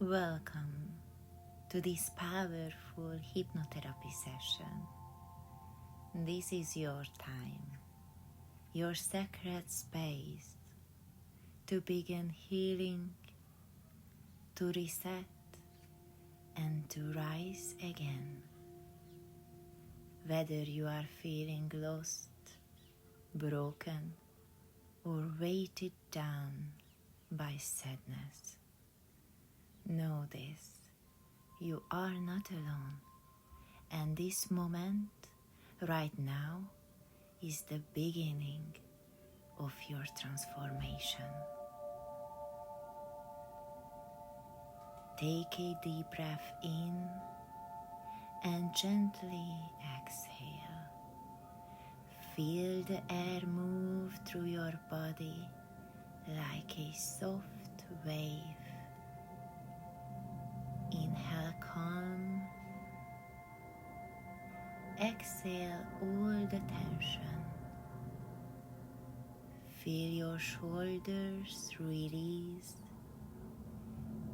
Welcome to this powerful hypnotherapy session. This is your time, your sacred space to begin healing, to reset, and to rise again. Whether you are feeling lost, broken, or weighted down by sadness, know this, you are not alone, and this moment, right now, is the beginning of your transformation. Take a deep breath in and gently exhale. Feel the air move through your body like a soft wave. Inhale calm, exhale all the tension. Feel your shoulders release,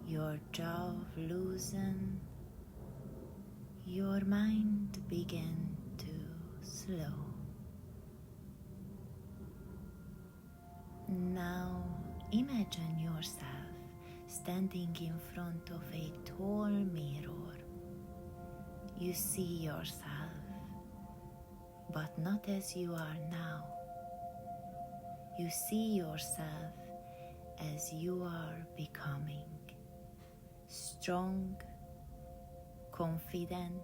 your jaw loosen, your mind begin to slow. Now imagine yourself standing in front of a tall mirror. You see yourself, but not as you are now. You see yourself as you are becoming. Strong, confident,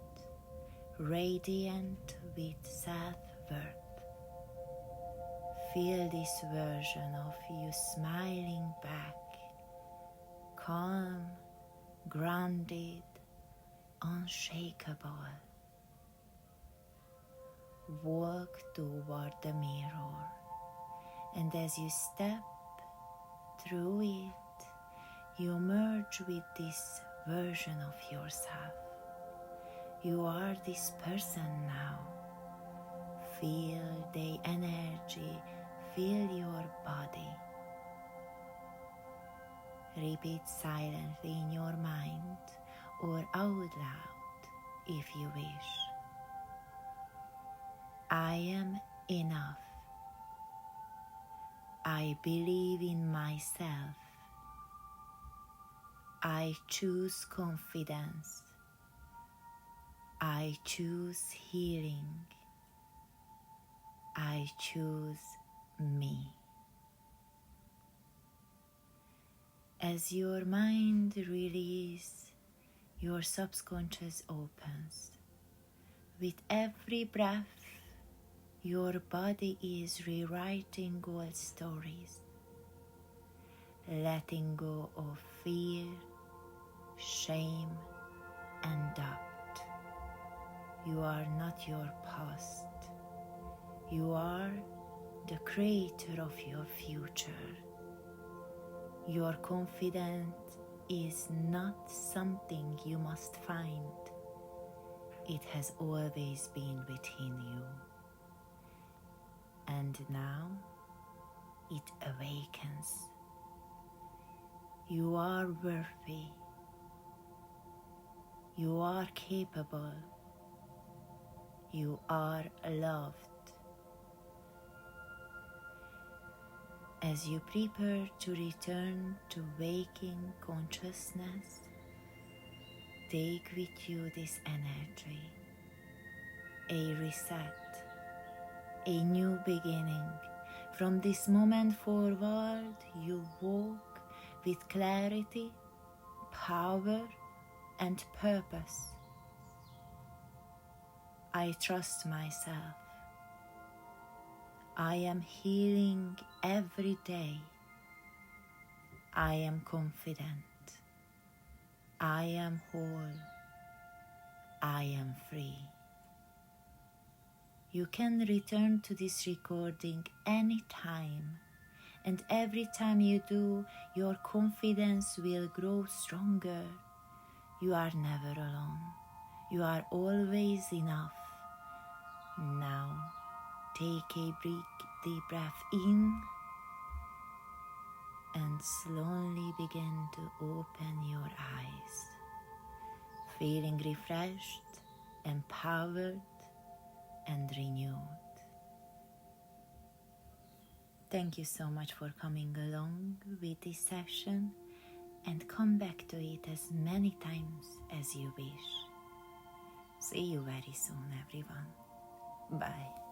radiant with self-worth. Feel this version of you smiling back. Calm, grounded, unshakable. Walk toward the mirror, and as you step through it, you merge with this version of yourself. You are this person now. Feel the energy, feel your body. Repeat silently in your mind or out loud if you wish. I am enough. I believe in myself. I choose confidence. I choose healing. I choose me. As your mind releases, your subconscious opens. With every breath, your body is rewriting old stories, letting go of fear, shame, and doubt. You are not your past. You are the creator of your future. Your confidence is not something you must find. It has always been within you. And now it awakens. You are worthy. You are capable. You are loved. As you prepare to return to waking consciousness, take with you this energy, a reset, a new beginning. From this moment forward, you walk with clarity, power, and purpose. I trust myself. I am healing every day. I am confident. I am whole. I am free. You can return to this recording anytime, and every time you do, your confidence will grow stronger. You are never alone. You are always enough. Now, take a deep breath in and slowly begin to open your eyes, feeling refreshed, empowered, and renewed. Thank you so much for coming along with this session, and come back to it as many times as you wish. See you very soon, everyone. Bye.